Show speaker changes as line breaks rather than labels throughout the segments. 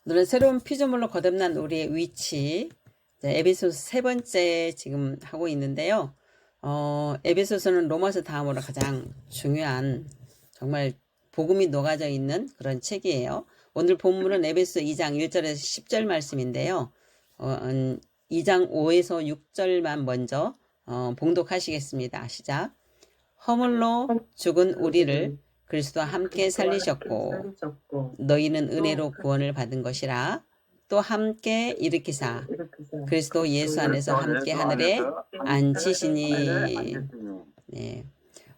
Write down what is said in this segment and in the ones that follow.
오늘은 새로운 피조물로 거듭난 우리의 위치, 에베소서 세 번째 지금 하고 있는데요. 에베소서는 로마서 다음으로 가장 중요한 정말 복음이 녹아져 있는 그런 책이에요. 오늘 본문은 에베소 2장 1절에서 10절 말씀인데요. 2장 5에서 6절만 먼저 봉독하시겠습니다. 시작. 허물로 죽은 우리를 그리스도와 함께 살리셨고 너희는 은혜로 구원을 받은 것이라 또 함께 일으키사 그리스도 예수 안에서 함께 하늘에 앉히시니. 네.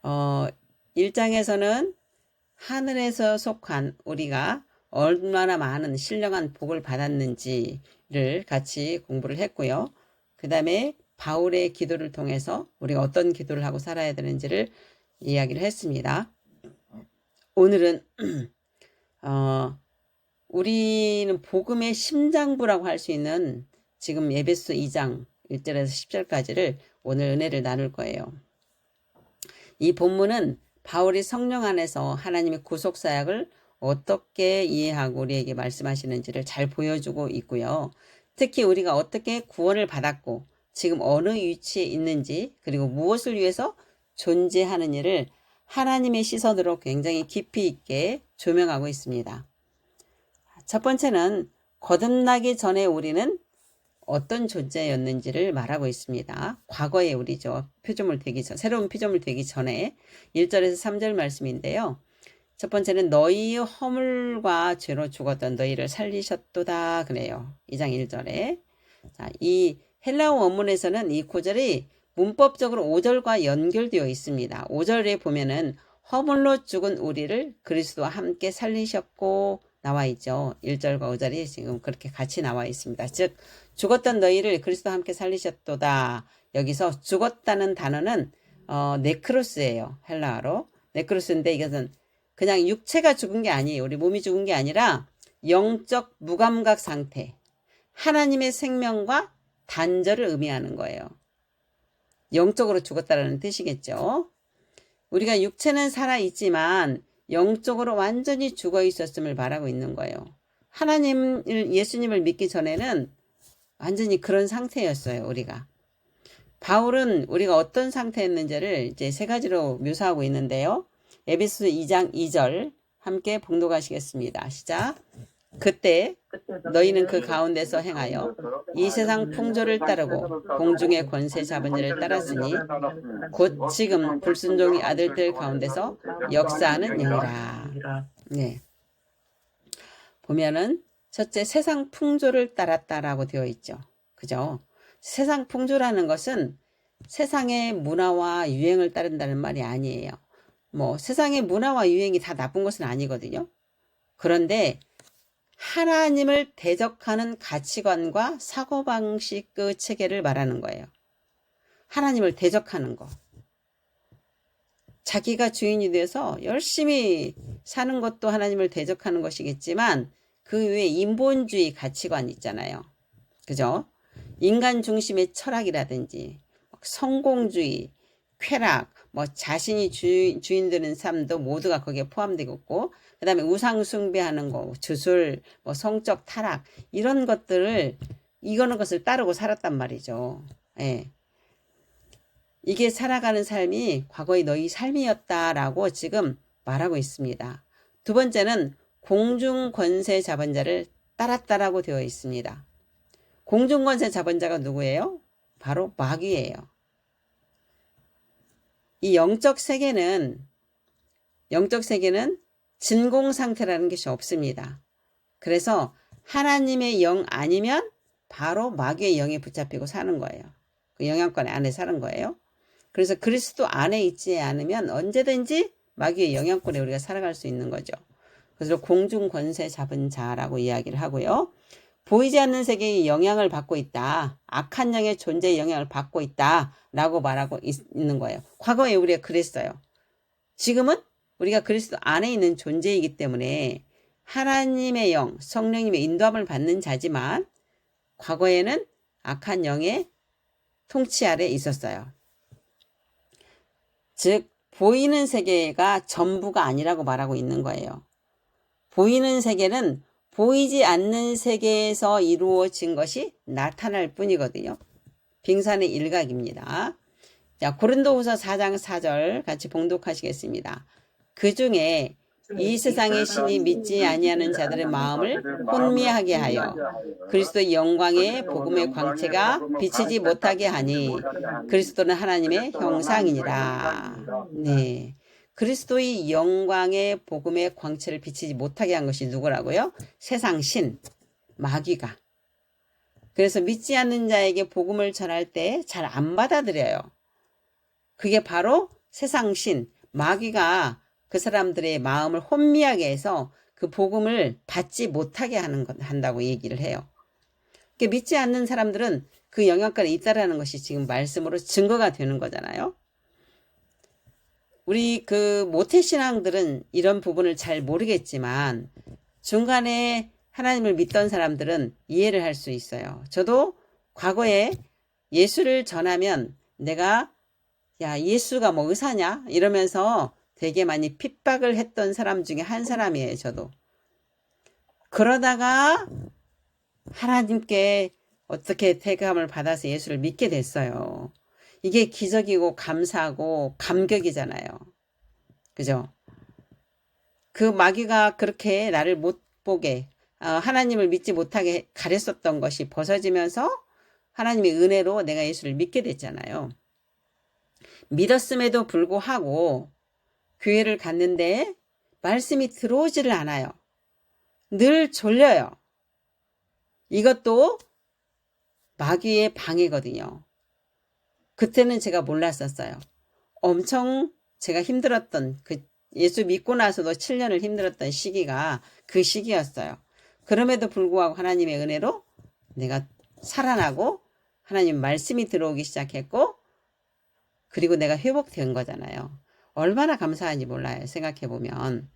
1장에서는 하늘에서 속한 우리가 얼마나 많은 신령한 복을 받았는지를 같이 공부를 했고요. 그 다음에 바울의 기도를 통해서 우리가 어떤 기도를 하고 살아야 되는지를 이야기를 했습니다. 오늘은 우리는 복음의 심장부라고 할 수 있는 지금 에베소 2장 1절에서 10절까지를 오늘 은혜를 나눌 거예요. 이 본문은 바울이 성령 안에서 하나님의 구속사역을 어떻게 이해하고 우리에게 말씀하시는지를 잘 보여주고 있고요. 특히 우리가 어떻게 구원을 받았고 지금 어느 위치에 있는지 그리고 무엇을 위해서 존재하는 일을 하나님의 시선으로 굉장히 깊이 있게 조명하고 있습니다. 첫 번째는 거듭나기 전에 우리는 어떤 존재였는지를 말하고 있습니다. 과거의 우리죠. 피조물 되기 전, 새로운 피조물 되기 전에 1절에서 3절 말씀인데요. 첫 번째는 너희의 허물과 죄로 죽었던 너희를 살리셨도다 그래요. 2장 1절에. 자, 이 헬라어 원문에서는 이 구절이 문법적으로 5절과 연결되어 있습니다. 5절에 보면은 허물로 죽은 우리를 그리스도와 함께 살리셨고 나와 있죠. 1절과 5절이 지금 그렇게 같이 나와 있습니다. 즉 죽었던 너희를 그리스도와 함께 살리셨도다. 여기서 죽었다는 단어는 네크로스예요. 헬라어로. 네크로스인데 이것은 그냥 육체가 죽은 게 아니에요. 우리 몸이 죽은 게 아니라 영적 무감각 상태. 하나님의 생명과 단절을 의미하는 거예요. 영적으로 죽었다라는 뜻이겠죠. 우리가 육체는 살아있지만 영적으로 완전히 죽어 있었음을 말하고 있는 거예요. 예수님을 믿기 전에는 완전히 그런 상태였어요, 우리가. 바울은 우리가 어떤 상태였는지를 이제 세 가지로 묘사하고 있는데요. 에베소 2장 2절 함께 봉독하시겠습니다. 시작. 그때 너희는 그 가운데서 행하여 이 세상 풍조를 따르고 공중의 권세 잡은 자를 따랐으니 곧 지금 불순종의 아들들 가운데서 역사하는 영이라. 네. 보면은 첫째 세상 풍조를 따랐다라고 되어 있죠. 그죠? 세상 풍조라는 것은 세상의 문화와 유행을 따른다는 말이 아니에요. 뭐 세상의 문화와 유행이 다 나쁜 것은 아니거든요. 그런데 하나님을 대적하는 가치관과 사고방식 그 체계를 말하는 거예요. 하나님을 대적하는 거. 자기가 주인이 돼서 열심히 사는 것도 하나님을 대적하는 것이겠지만 그 외에 인본주의 가치관 있잖아요. 그죠? 인간 중심의 철학이라든지 성공주의, 쾌락, 뭐 자신이 주인 되는 삶도 모두가 거기에 포함되고 있고 그 다음에 우상 숭배하는 거, 주술, 뭐 성적 타락 이런 것들을 이거는 것을 따르고 살았단 말이죠. 예. 이게 살아가는 삶이 과거의 너희 삶이었다라고 지금 말하고 있습니다. 두 번째는 공중 권세 잡은 자를 따랐다라고 되어 있습니다. 공중 권세 잡은 자가 누구예요? 바로 마귀예요. 이 영적 세계는 진공 상태라는 것이 없습니다. 그래서 하나님의 영 아니면 바로 마귀의 영에 붙잡히고 사는 거예요. 그 영향권 안에 사는 거예요. 그래서 그리스도 안에 있지 않으면 언제든지 마귀의 영향권에 우리가 살아갈 수 있는 거죠. 그래서 공중 권세 잡은 자라고 이야기를 하고요. 보이지 않는 세계의 영향을 받고 있다. 악한 영의 존재의 영향을 받고 있다라고 말하고 있는 거예요. 과거에 우리가 그랬어요. 지금은 우리가 그리스도 안에 있는 존재이기 때문에 하나님의 영, 성령님의 인도함을 받는 자지만 과거에는 악한 영의 통치 아래 있었어요. 즉 보이는 세계가 전부가 아니라고 말하고 있는 거예요. 보이는 세계는 보이지 않는 세계에서 이루어진 것이 나타날 뿐이거든요. 빙산의 일각입니다. 자, 고린도후서 4장 4절 같이 봉독하시겠습니다. 그 중에 이 세상의 신이 믿지 아니하는 자들의 마음을 혼미하게 하여 그리스도의 영광의 복음의 광채가 비치지 못하게 하니 그리스도는 하나님의 형상이니라. 네. 그리스도의 영광의 복음의 광채를 비치지 못하게 한 것이 누구라고요? 세상 신, 마귀가. 그래서 믿지 않는 자에게 복음을 전할 때 잘 안 받아들여요. 그게 바로 세상 신, 마귀가 그 사람들의 마음을 혼미하게 해서 그 복음을 받지 못하게 한다고 얘기를 해요. 믿지 않는 사람들은 그 영향권에 있다라는 것이 지금 말씀으로 증거가 되는 거잖아요. 우리 그 모태신앙들은 이런 부분을 잘 모르겠지만 중간에 하나님을 믿던 사람들은 이해를 할 수 있어요. 저도 과거에 예수를 전하면 내가 야, 예수가 뭐 의사냐? 이러면서 되게 많이 핍박을 했던 사람 중에 한 사람이에요, 저도. 그러다가 하나님께 어떻게 택함을 받아서 예수를 믿게 됐어요. 이게 기적이고 감사하고 감격이잖아요. 그죠? 그 마귀가 그렇게 나를 못 보게, 하나님을 믿지 못하게 가렸었던 것이 벗어지면서 하나님의 은혜로 내가 예수를 믿게 됐잖아요. 믿었음에도 불구하고 교회를 갔는데 말씀이 들어오지를 않아요. 늘 졸려요. 이것도 마귀의 방해거든요. 그때는 제가 몰랐었어요. 엄청 제가 힘들었던 예수 믿고 나서도 7년을 힘들었던 시기가 그 시기였어요. 그럼에도 불구하고 하나님의 은혜로 내가 살아나고 하나님 말씀이 들어오기 시작했고 그리고 내가 회복된 거잖아요. 얼마나 감사한지 몰라요. 생각해보면.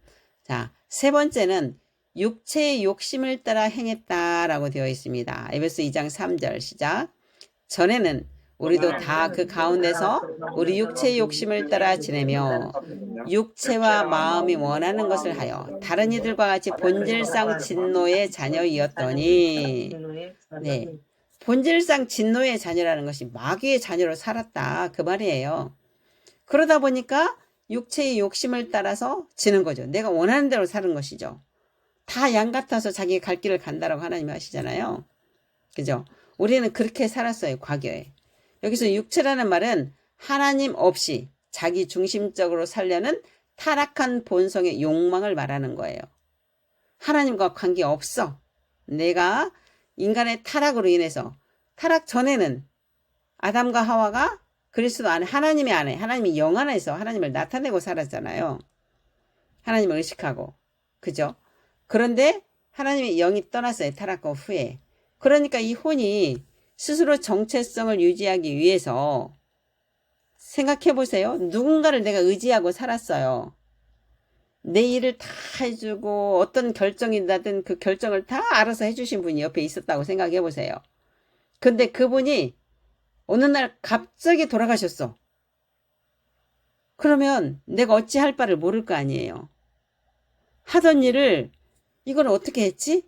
자, 세 번째는 육체의 욕심을 따라 행했다라고 되어 있습니다. 에베소 2장 3절 시작. 전에는 우리도 다 그 가운데서 우리 육체의 욕심을 따라 지내며 육체와 마음이 원하는 것을 하여 다른 이들과 같이 본질상 진노의 자녀이었더니 네, 본질상 진노의 자녀라는 것이 마귀의 자녀로 살았다 그 말이에요. 그러다 보니까 육체의 욕심을 따라서 지는 거죠. 내가 원하는 대로 사는 것이죠. 다 양 같아서 자기 갈 길을 간다라고 하나님이 하시잖아요. 그죠? 우리는 그렇게 살았어요. 과거에. 여기서 육체라는 말은 하나님 없이 자기 중심적으로 살려는 타락한 본성의 욕망을 말하는 거예요. 하나님과 관계없어. 내가 인간의 타락으로 인해서 타락 전에는 아담과 하와가 그리스도 안에 하나님의 안에 하나님이 영 안에서 하나님을 나타내고 살았잖아요. 하나님을 의식하고. 그죠? 그런데 하나님의 영이 떠났어요. 타락과 후에. 그러니까 이 혼이 스스로 정체성을 유지하기 위해서 생각해 보세요. 누군가를 내가 의지하고 살았어요. 내 일을 다 해주고 어떤 결정이 나든 그 결정을 다 알아서 해주신 분이 옆에 있었다고 생각해 보세요. 근데 그분이 어느 날 갑자기 돌아가셨어. 그러면 내가 어찌할 바를 모를 거 아니에요. 하던 일을 이걸 어떻게 했지?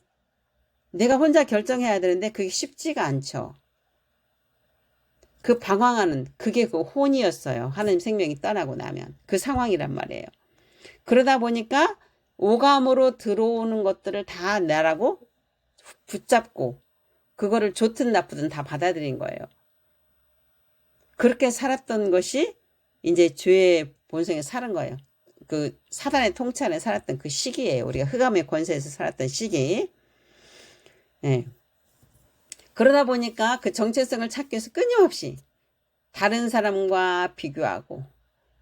내가 혼자 결정해야 되는데 그게 쉽지가 않죠. 그 방황하는 그게 그 혼이었어요. 하나님 생명이 떠나고 나면 그 상황이란 말이에요. 그러다 보니까 오감으로 들어오는 것들을 다 나라고 붙잡고 그거를 좋든 나쁘든 다 받아들인 거예요. 그렇게 살았던 것이 이제 죄의 본성에 살은 거예요. 그 사단의 통치 안에 살았던 그 시기예요. 우리가 흑암의 권세에서 살았던 시기. 네. 그러다 보니까 그 정체성을 찾기 위해서 끊임없이 다른 사람과 비교하고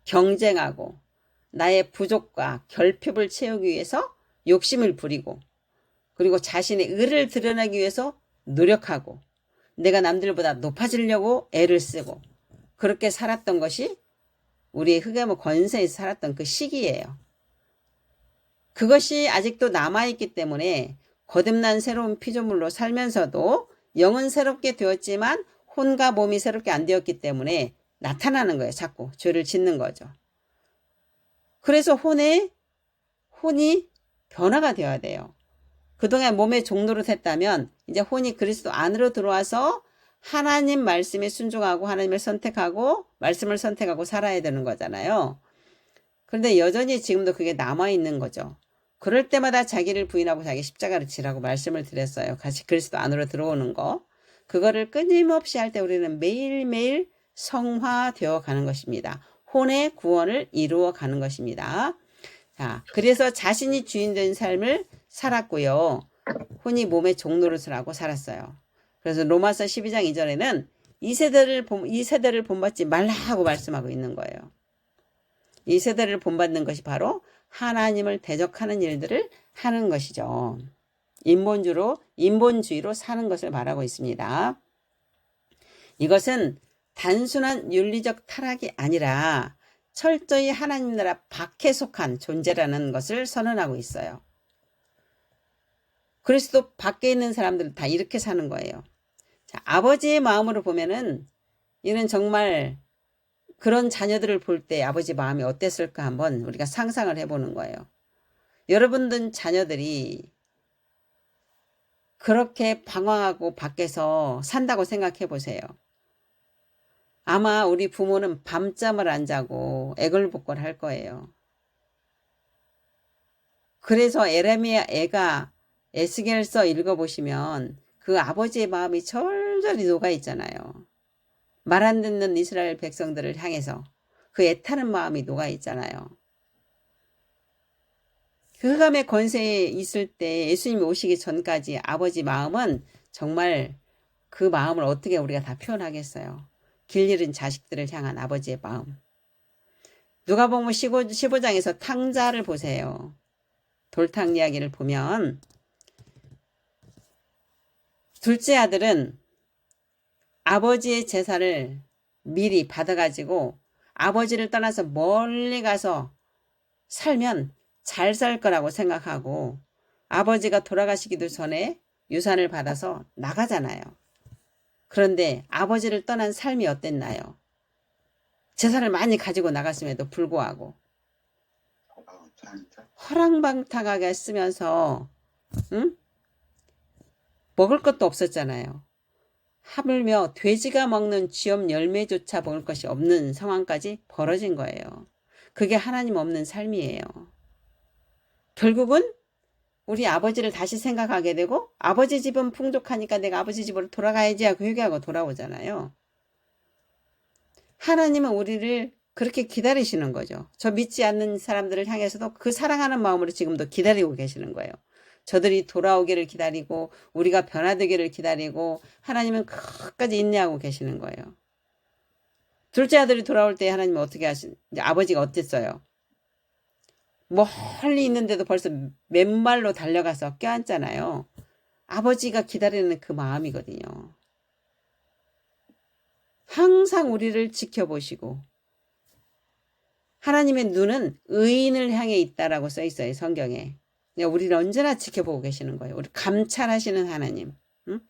경쟁하고 나의 부족과 결핍을 채우기 위해서 욕심을 부리고 그리고 자신의 의를 드러내기 위해서 노력하고 내가 남들보다 높아지려고 애를 쓰고 그렇게 살았던 것이 우리의 흑암의 권세에서 살았던 그 시기예요. 그것이 아직도 남아있기 때문에 거듭난 새로운 피조물로 살면서도 영은 새롭게 되었지만 혼과 몸이 새롭게 안 되었기 때문에 나타나는 거예요. 자꾸 죄를 짓는 거죠. 그래서 혼이 변화가 되어야 돼요. 그동안 몸의 종노릇 했다면 이제 혼이 그리스도 안으로 들어와서 하나님 말씀에 순종하고 하나님을 선택하고 말씀을 선택하고 살아야 되는 거잖아요. 그런데 여전히 지금도 그게 남아있는 거죠. 그럴 때마다 자기를 부인하고 자기 십자가를 지라고 말씀을 드렸어요. 같이 그리스도 안으로 들어오는 거. 그거를 끊임없이 할 때 우리는 매일매일 성화되어 가는 것입니다. 혼의 구원을 이루어 가는 것입니다. 자, 그래서 자신이 주인 된 삶을 살았고요. 혼이 몸의 종노릇을 하고 살았어요. 그래서 로마서 12장 2절에는 이 세대를 본받지 말라고 말씀하고 있는 거예요. 이 세대를 본받는 것이 바로 하나님을 대적하는 일들을 하는 것이죠. 인본주의로 사는 것을 말하고 있습니다. 이것은 단순한 윤리적 타락이 아니라 철저히 하나님 나라 밖에 속한 존재라는 것을 선언하고 있어요. 그리스도 밖에 있는 사람들은 다 이렇게 사는 거예요. 자, 아버지의 마음으로 보면은 이는 정말 그런 자녀들을 볼 때 아버지 마음이 어땠을까 한번 우리가 상상을 해보는 거예요. 여러분들 자녀들이 그렇게 방황하고 밖에서 산다고 생각해 보세요. 아마 우리 부모는 밤잠을 안 자고 애걸복걸 할 거예요. 그래서 에레미야 애가 에스겔서 읽어보시면 그 아버지의 마음이 절절히 녹아있잖아요. 말 안 듣는 이스라엘 백성들을 향해서 그 애타는 마음이 녹아있잖아요. 그 흑암의 권세에 있을 때 예수님이 오시기 전까지 아버지 마음은 정말 그 마음을 어떻게 우리가 다 표현하겠어요. 길 잃은 자식들을 향한 아버지의 마음. 누가복음 15장에서 탕자를 보세요. 돌탕 이야기를 보면 둘째 아들은 아버지의 제사를 미리 받아가지고 아버지를 떠나서 멀리 가서 살면 잘 살 거라고 생각하고 아버지가 돌아가시기도 전에 유산을 받아서 나가잖아요. 그런데 아버지를 떠난 삶이 어땠나요? 재산을 많이 가지고 나갔음에도 불구하고 허랑방탕하게 쓰면서 먹을 것도 없었잖아요. 하물며 돼지가 먹는 쥐염 열매조차 먹을 것이 없는 상황까지 벌어진 거예요. 그게 하나님 없는 삶이에요. 결국은 우리 아버지를 다시 생각하게 되고 아버지 집은 풍족하니까 내가 아버지 집으로 돌아가야지 하고 회개하고 돌아오잖아요. 하나님은 우리를 그렇게 기다리시는 거죠. 저 믿지 않는 사람들을 향해서도 그 사랑하는 마음으로 지금도 기다리고 계시는 거예요. 저들이 돌아오기를 기다리고 우리가 변화되기를 기다리고 하나님은 끝까지 인내하고 계시는 거예요. 둘째 아들이 돌아올 때 하나님은 어떻게 이제 아버지가 어땠어요? 멀리 있는데도 벌써 맨발로 달려가서 껴안잖아요. 아버지가 기다리는 그 마음이거든요. 항상 우리를 지켜보시고 하나님의 눈은 의인을 향해 있다라고 써 있어요. 성경에. 우리를 언제나 지켜보고 계시는 거예요. 우리 감찰하시는 하나님. 응?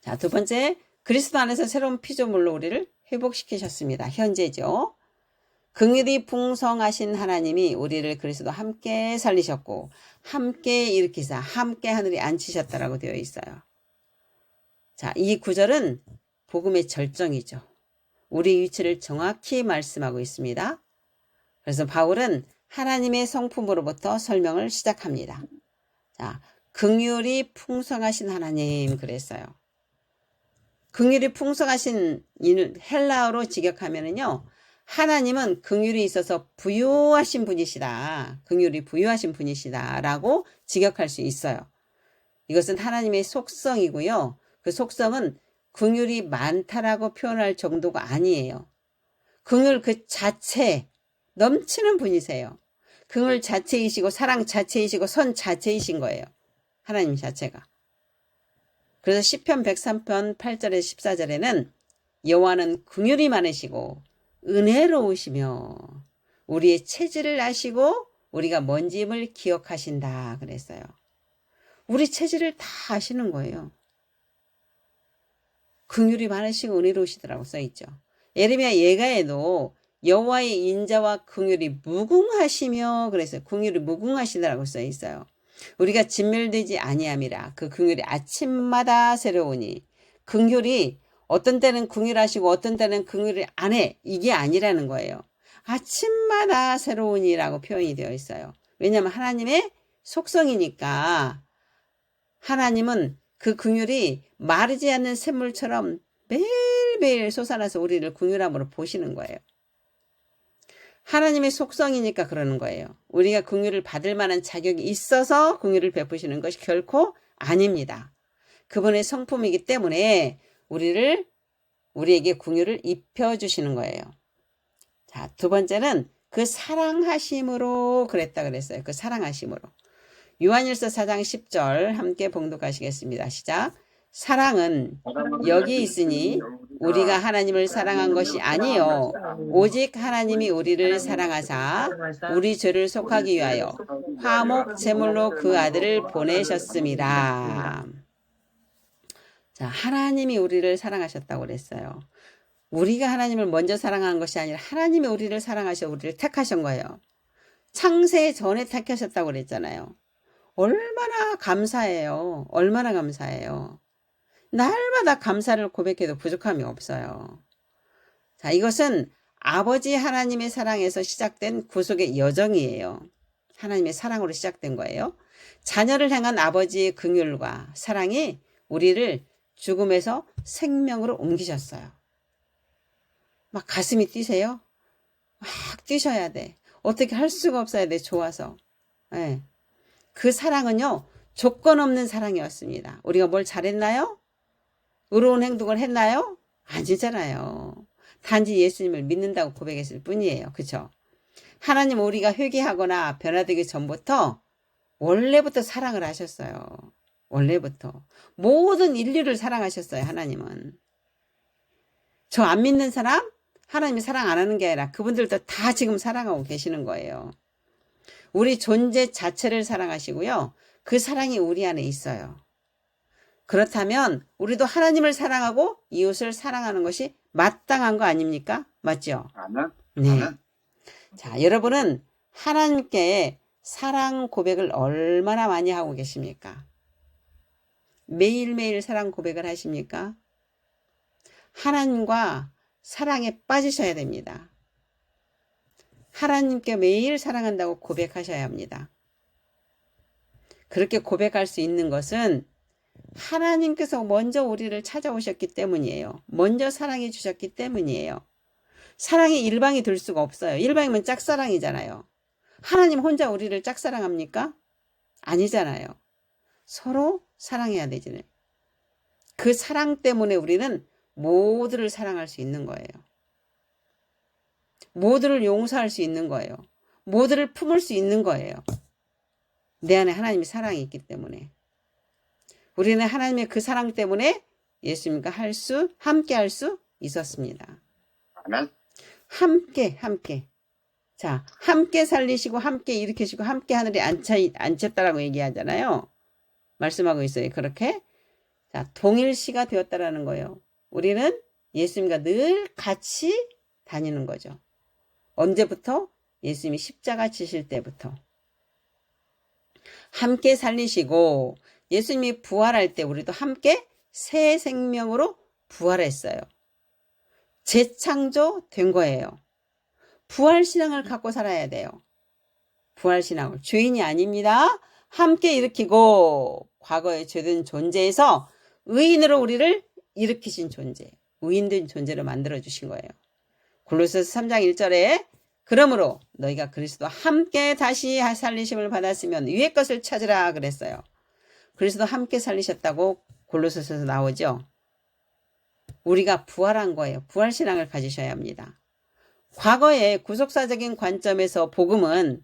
자, 두 번째, 그리스도 안에서 새로운 피조물로 우리를 회복시키셨습니다. 현재죠. 긍휼이 풍성하신 하나님이 우리를 그리스도 함께 살리셨고 함께 일으키사 함께 하늘에 앉히셨다라고 되어 있어요. 자, 이 구절은 복음의 절정이죠. 우리 위치를 정확히 말씀하고 있습니다. 그래서 바울은 하나님의 성품으로부터 설명을 시작합니다. 자, 긍휼이 풍성하신 하나님 그랬어요. 긍휼이 풍성하신 헬라어로 직역하면은요. 하나님은 긍휼이 있어서 부유하신 분이시다. 긍휼이 부유하신 분이시다라고 직역할 수 있어요. 이것은 하나님의 속성이고요. 그 속성은 긍휼이 많다라고 표현할 정도가 아니에요. 긍휼 그 자체 넘치는 분이세요. 긍휼 자체이시고 사랑 자체이시고 선 자체이신 거예요. 하나님 자체가. 그래서 시편 103편 8절에 14절에는 여호와는 긍휼이 많으시고 은혜로우시며 우리의 체질을 아시고 우리가 뭔짐을 기억하신다 그랬어요. 우리 체질을 다 아시는 거예요. 긍휼이 많으시고 은혜로우시더라고 써있죠. 예레미야 예가에도 여호와의 인자와 긍휼이 무궁하시며 그래서 긍휼이 무궁하시더라고 써있어요. 우리가 진멸되지 아니함이라. 그 긍휼이 아침마다 새로우니. 긍휼이 어떤 때는 긍휼하시고 어떤 때는 긍휼을 안 해. 이게 아니라는 거예요. 아침마다 새로우니라고 표현이 되어 있어요. 왜냐하면 하나님의 속성이니까. 하나님은 그 긍휼이 마르지 않는 샘물처럼 매일매일 솟아나서 우리를 긍휼함으로 보시는 거예요. 하나님의 속성이니까 그러는 거예요. 우리가 긍휼을 받을 만한 자격이 있어서 긍휼을 베푸시는 것이 결코 아닙니다. 그분의 성품이기 때문에 우리에게 긍휼을 입혀주시는 거예요. 자, 두 번째는 그 사랑하심으로 그랬다 그랬어요. 그 사랑하심으로. 요한일서 4장 10절 함께 봉독하시겠습니다. 시작. 사랑은 여기 있으니 우리가 하나님을 사랑한 것이 아니요 오직 하나님이 우리를 사랑하사 우리 죄를 속하기 위하여 화목 제물로 그 아들을 보내셨음이라. 자, 하나님이 우리를 사랑하셨다고 그랬어요. 우리가 하나님을 먼저 사랑한 것이 아니라 하나님이 우리를 사랑하셔 우리를 택하신 거예요. 창세 전에 택하셨다고 그랬잖아요. 얼마나 감사해요. 얼마나 감사해요. 날마다 감사를 고백해도 부족함이 없어요. 자, 이것은 아버지 하나님의 사랑에서 시작된 구속의 여정이에요. 하나님의 사랑으로 시작된 거예요. 자녀를 향한 아버지의 긍휼과 사랑이 우리를 죽음에서 생명으로 옮기셨어요. 막 가슴이 뛰세요? 막 뛰셔야 돼. 어떻게 할 수가 없어야 돼. 좋아서. 네. 그 사랑은요. 조건 없는 사랑이었습니다. 우리가 뭘 잘했나요? 의로운 행동을 했나요? 아니잖아요. 단지 예수님을 믿는다고 고백했을 뿐이에요. 그렇죠? 하나님 우리가 회개하거나 변화되기 전부터 원래부터 사랑을 하셨어요. 원래부터. 모든 인류를 사랑하셨어요. 하나님은. 저 안 믿는 사람? 하나님이 사랑 안 하는 게 아니라 그분들도 다 지금 사랑하고 계시는 거예요. 우리 존재 자체를 사랑하시고요. 그 사랑이 우리 안에 있어요. 그렇다면 우리도 하나님을 사랑하고 이웃을 사랑하는 것이 마땅한 거 아닙니까? 맞죠? 네. 자, 여러분은 하나님께 사랑 고백을 얼마나 많이 하고 계십니까? 매일매일 사랑 고백을 하십니까? 하나님과 사랑에 빠지셔야 됩니다. 하나님께 매일 사랑한다고 고백하셔야 합니다. 그렇게 고백할 수 있는 것은 하나님께서 먼저 우리를 찾아오셨기 때문이에요. 먼저 사랑해 주셨기 때문이에요. 사랑이 일방이 될 수가 없어요. 일방이면 짝사랑이잖아요. 하나님 혼자 우리를 짝사랑합니까? 아니잖아요. 서로 사랑해야 되잖아요. 그 사랑 때문에 우리는 모두를 사랑할 수 있는 거예요. 모두를 용서할 수 있는 거예요. 모두를 품을 수 있는 거예요. 내 안에 하나님의 사랑이 있기 때문에. 우리는 하나님의 그 사랑 때문에 예수님과 함께 할 수 있었습니다. 함께. 자, 함께 살리시고, 함께 일으키시고, 함께 하늘에 앉혔다라고 얘기하잖아요. 말씀하고 있어요. 그렇게. 자, 동일시가 되었다라는 거예요. 우리는 예수님과 늘 같이 다니는 거죠. 언제부터? 예수님이 십자가 지실 때부터. 함께 살리시고, 예수님이 부활할 때 우리도 함께 새 생명으로 부활했어요. 재창조된 거예요. 부활신앙을 갖고 살아야 돼요. 부활신앙을. 죄인이 아닙니다. 함께 일으키고 과거에 죄된 존재에서 의인으로 우리를 일으키신 존재, 의인된 존재로 만들어주신 거예요. 골로새서 3장 1절에 그러므로 너희가 그리스도와 함께 다시 살리심을 받았으면 위의 것을 찾으라 그랬어요. 그리스도 함께 살리셨다고 골로새서에서 나오죠. 우리가 부활한 거예요. 부활신앙을 가지셔야 합니다. 과거의 구속사적인 관점에서 복음은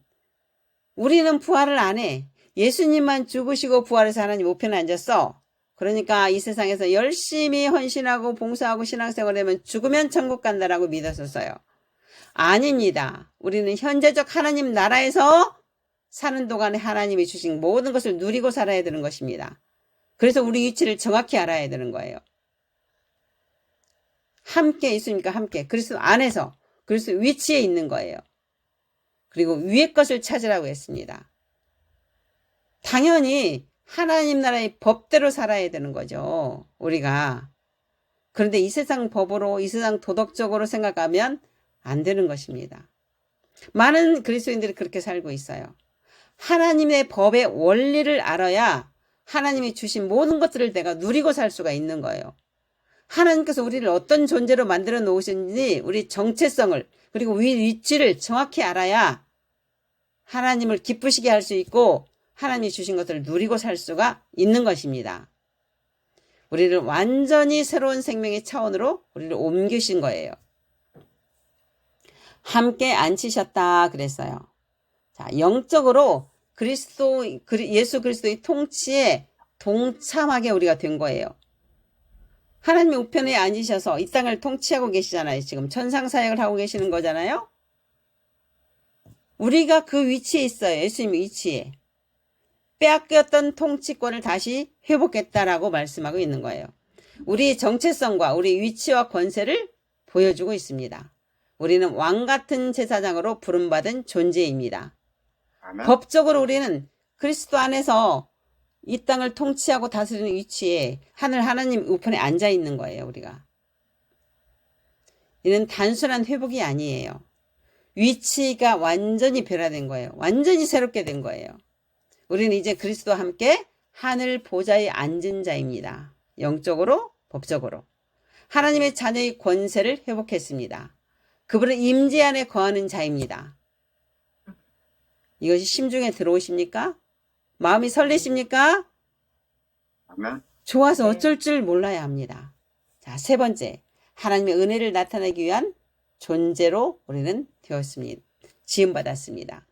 우리는 부활을 안 해. 예수님만 죽으시고 부활해서 하나님 우편에 앉았어. 그러니까 이 세상에서 열심히 헌신하고 봉사하고 신앙생활을 하면 죽으면 천국 간다라고 믿었었어요. 아닙니다. 우리는 현재적 하나님 나라에서 사는 동안에 하나님이 주신 모든 것을 누리고 살아야 되는 것입니다. 그래서 우리 위치를 정확히 알아야 되는 거예요. 함께 있으니까 함께. 그리스도 안에서 그리스도 위치에 있는 거예요. 그리고 위의 것을 찾으라고 했습니다. 당연히 하나님 나라의 법대로 살아야 되는 거죠. 우리가. 그런데 이 세상 법으로, 이 세상 도덕적으로 생각하면 안 되는 것입니다. 많은 그리스도인들이 그렇게 살고 있어요. 하나님의 법의 원리를 알아야 하나님이 주신 모든 것들을 내가 누리고 살 수가 있는 거예요. 하나님께서 우리를 어떤 존재로 만들어 놓으셨는지 우리 정체성을 그리고 위치를 정확히 알아야 하나님을 기쁘시게 할 수 있고 하나님이 주신 것들을 누리고 살 수가 있는 것입니다. 우리를 완전히 새로운 생명의 차원으로 우리를 옮기신 거예요. 함께 앉히셨다 그랬어요. 자, 영적으로 예수 그리스도의 통치에 동참하게 우리가 된 거예요. 하나님의 우편에 앉으셔서 이 땅을 통치하고 계시잖아요. 지금 천상사역을 하고 계시는 거잖아요. 우리가 그 위치에 있어요. 예수님의 위치에. 빼앗겼던 통치권을 다시 회복했다라고 말씀하고 있는 거예요. 우리의 정체성과 우리 위치와 권세를 보여주고 있습니다. 우리는 왕같은 제사장으로 부름받은 존재입니다. 아멘. 법적으로 우리는 그리스도 안에서 이 땅을 통치하고 다스리는 위치에 하나님 우편에 앉아 있는 거예요. 우리가. 이는 단순한 회복이 아니에요. 위치가 완전히 변화된 거예요. 완전히 새롭게 된 거예요. 우리는 이제 그리스도와 함께 하늘 보좌에 앉은 자입니다. 영적으로, 법적으로. 하나님의 자녀의 권세를 회복했습니다. 그분은 임재 안에 거하는 자입니다. 이것이 심중에 들어오십니까? 마음이 설레십니까? 아멘. 좋아서 어쩔 줄 몰라야 합니다. 자, 세 번째. 하나님의 은혜를 나타내기 위한 존재로 우리는 되었습니다. 지음받았습니다.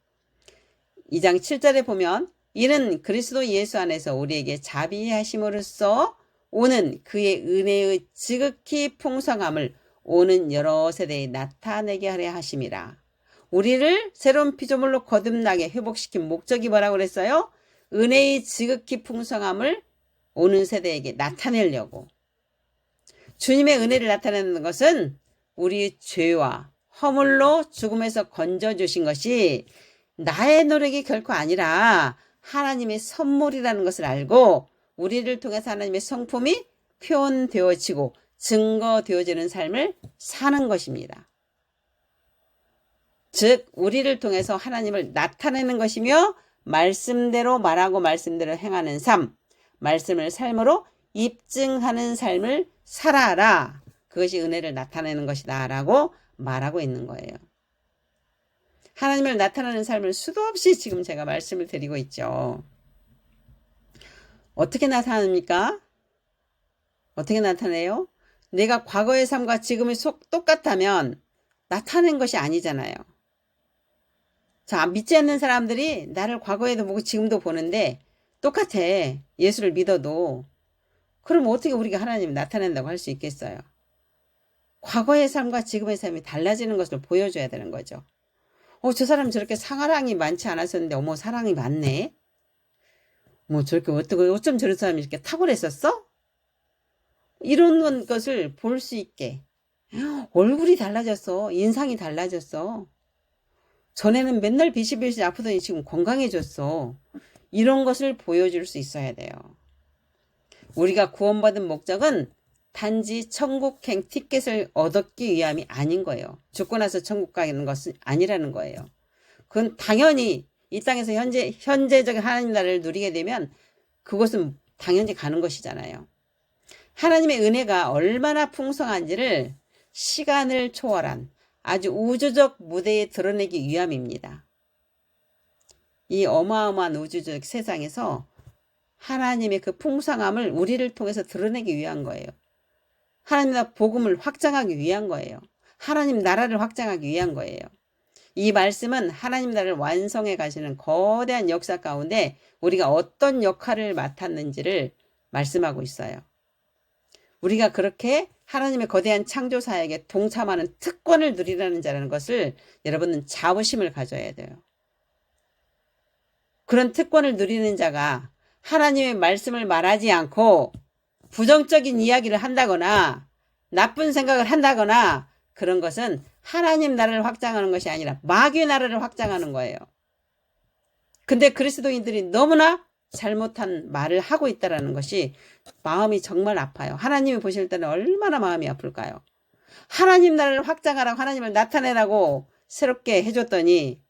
2장 7절에 보면 이는 그리스도 예수 안에서 우리에게 자비하심으로써 오는 그의 은혜의 지극히 풍성함을 오는 여러 세대에 나타내게 하려 하심이라. 우리를 새로운 피조물로 거듭나게 회복시킨 목적이 뭐라고 그랬어요? 은혜의 지극히 풍성함을 오는 세대에게 나타내려고. 주님의 은혜를 나타내는 것은 우리 죄와 허물로 죽음에서 건져주신 것이 나의 노력이 결코 아니라 하나님의 선물이라는 것을 알고 우리를 통해서 하나님의 성품이 표현되어지고 증거되어지는 삶을 사는 것입니다. 즉 우리를 통해서 하나님을 나타내는 것이며 말씀대로 말하고 말씀대로 행하는 삶, 말씀을 삶으로 입증하는 삶을 살아라. 그것이 은혜를 나타내는 것이다 라고 말하고 있는 거예요. 하나님을 나타내는 삶을 수도 없이 지금 제가 말씀을 드리고 있죠. 어떻게 나타납니까? 어떻게 나타내요? 내가 과거의 삶과 지금의 똑같다면 나타낸 것이 아니잖아요. 자, 믿지 않는 사람들이 나를 과거에도 보고 지금도 보는데 똑같아. 예수를 믿어도. 그럼 어떻게 우리가 하나님을 나타낸다고 할 수 있겠어요? 과거의 삶과 지금의 삶이 달라지는 것을 보여줘야 되는 거죠. 저 사람 저렇게 사랑이 많지 않았었는데 어머 사랑이 많네. 뭐 저렇게 어쩜 저런 사람이 이렇게 탁월했었어? 이런 것을 볼 수 있게. 얼굴이 달라졌어. 인상이 달라졌어. 전에는 맨날 비실비실 아프더니 지금 건강해졌어. 이런 것을 보여줄 수 있어야 돼요. 우리가 구원받은 목적은 단지 천국행 티켓을 얻기 위함이 아닌 거예요. 죽고 나서 천국 가는 것은 아니라는 거예요. 그건 당연히 이 땅에서 현재적인 하나님 나라를 누리게 되면 그것은 당연히 가는 것이잖아요. 하나님의 은혜가 얼마나 풍성한지를 시간을 초월한 아주 우주적 무대에 드러내기 위함입니다. 이 어마어마한 우주적 세상에서 하나님의 그 풍성함을 우리를 통해서 드러내기 위한 거예요. 하나님 나라 복음을 확장하기 위한 거예요. 하나님 나라를 확장하기 위한 거예요. 이 말씀은 하나님 나라를 완성해 가시는 거대한 역사 가운데 우리가 어떤 역할을 맡았는지를 말씀하고 있어요. 우리가 그렇게 하나님의 거대한 창조 사역에 동참하는 특권을 누리라는 자라는 것을 여러분은 자부심을 가져야 돼요. 그런 특권을 누리는 자가 하나님의 말씀을 말하지 않고 부정적인 이야기를 한다거나 나쁜 생각을 한다거나 그런 것은 하나님 나라를 확장하는 것이 아니라 마귀의 나라를 확장하는 거예요. 근데 그리스도인들이 너무나 잘못한 말을 하고 있다라는 것이 마음이 정말 아파요. 하나님이 보실 때는 얼마나 마음이 아플까요? 하나님 나라를 확장하라고 하나님을 나타내라고 새롭게 해줬더니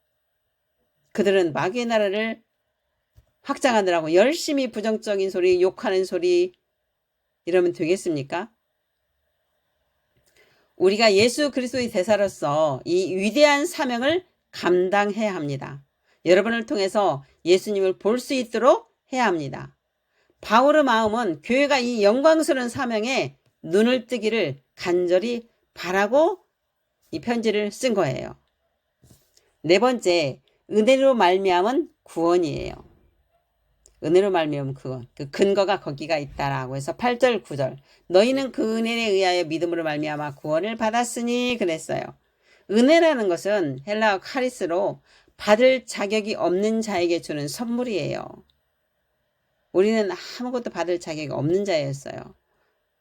그들은 마귀의 나라를 확장하느라고 열심히 부정적인 소리, 욕하는 소리 이러면 되겠습니까? 우리가 예수 그리스도의 대사로서 이 위대한 사명을 감당해야 합니다. 여러분을 통해서 예수님을 볼 수 있도록 해야 합니다. 바울의 마음은 교회가 이 영광스러운 사명에 눈을 뜨기를 간절히 바라고 이 편지를 쓴 거예요. 네 번째, 은혜로 말미암은 구원이에요. 은혜로 말미암은 구원. 그 근거가 거기가 있다라고 해서 8절 9절 너희는 그 은혜에 의하여 믿음으로 말미암아 구원을 받았으니 그랬어요. 은혜라는 것은 헬라어 카리스로 받을 자격이 없는 자에게 주는 선물이에요. 우리는 아무것도 받을 자격이 없는 자였어요.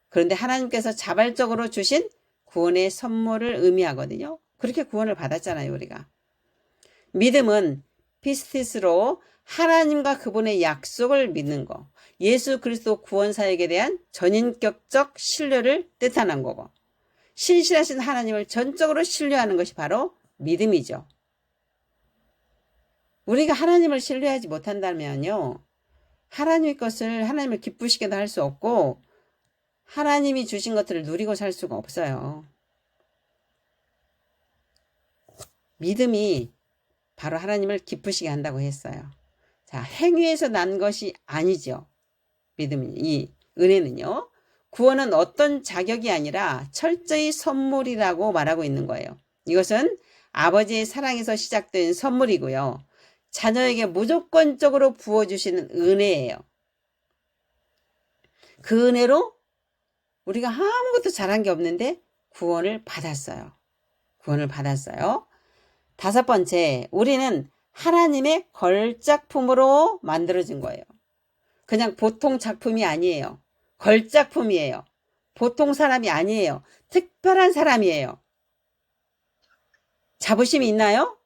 그런데 하나님께서 자발적으로 주신 구원의 선물을 의미하거든요. 그렇게 구원을 받았잖아요, 우리가. 믿음은 피스티스로 하나님과 그분의 약속을 믿는 거, 예수 그리스도 구원 사역에 대한 전인격적 신뢰를 뜻하는 거고, 신실하신 하나님을 전적으로 신뢰하는 것이 바로 믿음이죠. 우리가 하나님을 신뢰하지 못한다면요, 하나님의 것을 하나님을 기쁘시게도 할 수 없고 하나님이 주신 것들을 누리고 살 수가 없어요. 믿음이 바로 하나님을 기쁘시게 한다고 했어요. 자, 행위에서 난 것이 아니죠. 믿음이, 이 은혜는요. 구원은 어떤 자격이 아니라 철저히 선물이라고 말하고 있는 거예요. 이것은 아버지의 사랑에서 시작된 선물이고요. 자녀에게 무조건적으로 부어주시는 은혜예요. 그 은혜로 우리가 아무것도 잘한 게 없는데 구원을 받았어요. 구원을 받았어요. 다섯 번째, 우리는 하나님의 걸작품으로 만들어진 거예요. 그냥 보통 작품이 아니에요. 걸작품이에요. 보통 사람이 아니에요. 특별한 사람이에요. 자부심이 있나요?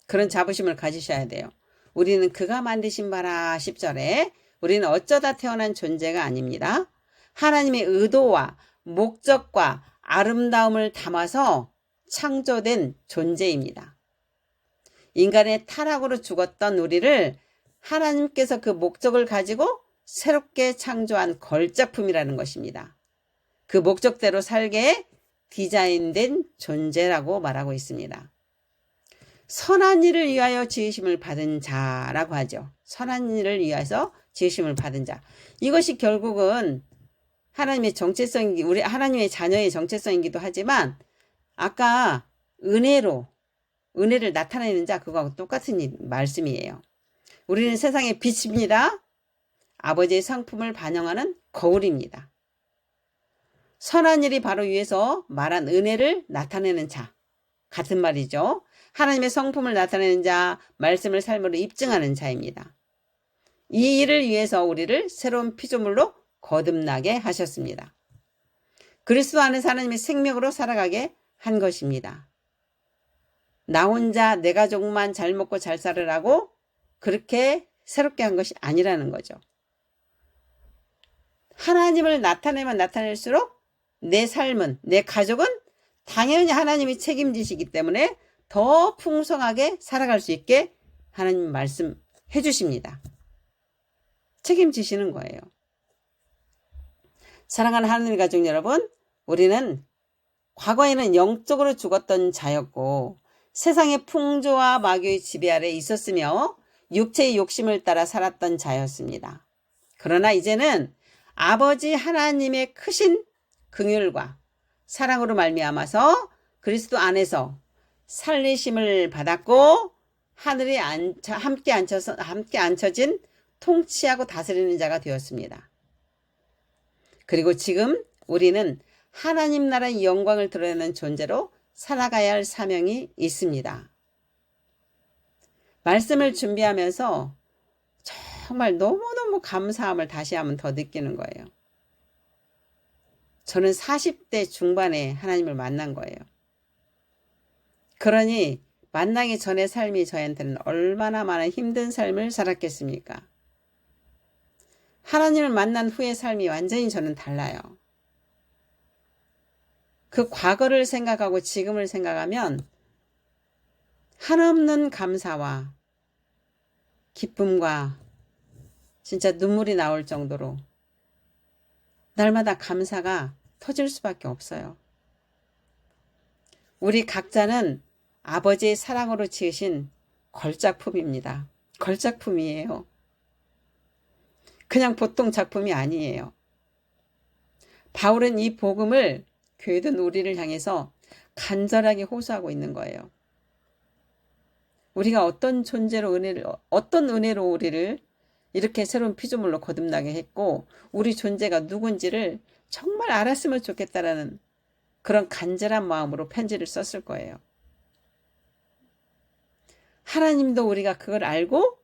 그런 자부심을 가지셔야 돼요. 우리는 그가 만드신 바라 10절에 우리는 어쩌다 태어난 존재가 아닙니다. 하나님의 의도와 목적과 아름다움을 담아서 창조된 존재입니다. 인간의 타락으로 죽었던 우리를 하나님께서 그 목적을 가지고 새롭게 창조한 걸작품이라는 것입니다. 그 목적대로 살게 디자인된 존재라고 말하고 있습니다. 선한 일을 위하여 지으심을 받은 자라고 하죠. 선한 일을 위해서 지으심을 받은 자. 이것이 결국은 하나님의 정체성이, 우리 하나님의 자녀의 정체성이기도 하지만 아까 은혜를 나타내는 자, 그거하고 똑같은 말씀이에요. 우리는 세상의 빛입니다. 아버지의 성품을 반영하는 거울입니다. 선한 일이 바로 위에서 말한 은혜를 나타내는 자. 같은 말이죠. 하나님의 성품을 나타내는 자, 말씀을 삶으로 입증하는 자입니다. 이 일을 위해서 우리를 새로운 피조물로 거듭나게 하셨습니다. 그리스도 안에서 하나님의 생명으로 살아가게 한 것입니다. 나 혼자 내 가족만 잘 먹고 잘 살으라고 그렇게 새롭게 한 것이 아니라는 거죠. 하나님을 나타내면 나타낼수록 내 삶은, 내 가족은 당연히 하나님이 책임지시기 때문에 더 풍성하게 살아갈 수 있게 하나님 말씀해 주십니다. 책임지시는 거예요. 사랑하는 하나님의 가족 여러분, 우리는 과거에는 영적으로 죽었던 자였고 세상의 풍조와 마귀의 지배 아래 있었으며 육체의 욕심을 따라 살았던 자였습니다. 그러나 이제는 아버지 하나님의 크신 긍휼과 사랑으로 말미암아서 그리스도 안에서 살리심을 받았고 하늘에 함께 앉혀진 통치하고 다스리는 자가 되었습니다. 그리고 지금 우리는 하나님 나라의 영광을 드러내는 존재로 살아가야 할 사명이 있습니다. 말씀을 준비하면서 정말 너무너무 감사함을 다시 한번 더 느끼는 거예요. 저는 40대 중반에 하나님을 만난 거예요. 그러니 만나기 전의 삶이 저한테는 얼마나 많은 힘든 삶을 살았겠습니까? 하나님을 만난 후의 삶이 완전히 저는 달라요. 그 과거를 생각하고 지금을 생각하면 한없는 감사와 기쁨과 진짜 눈물이 나올 정도로 날마다 감사가 터질 수밖에 없어요. 우리 각자는 아버지의 사랑으로 지으신 걸작품입니다. 걸작품이에요. 그냥 보통 작품이 아니에요. 바울은 이 복음을 교회든 우리를 향해서 간절하게 호소하고 있는 거예요. 우리가 어떤 존재로 어떤 은혜로 우리를 이렇게 새로운 피조물로 거듭나게 했고 우리 존재가 누군지를 정말 알았으면 좋겠다라는 그런 간절한 마음으로 편지를 썼을 거예요. 하나님도 우리가 그걸 알고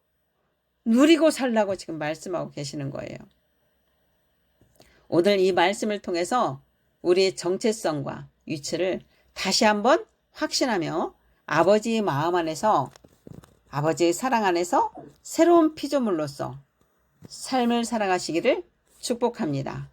누리고 살라고 지금 말씀하고 계시는 거예요. 오늘 이 말씀을 통해서 우리의 정체성과 위치를 다시 한번 확신하며 아버지의 마음 안에서 아버지의 사랑 안에서 새로운 피조물로서 삶을 살아가시기를 축복합니다.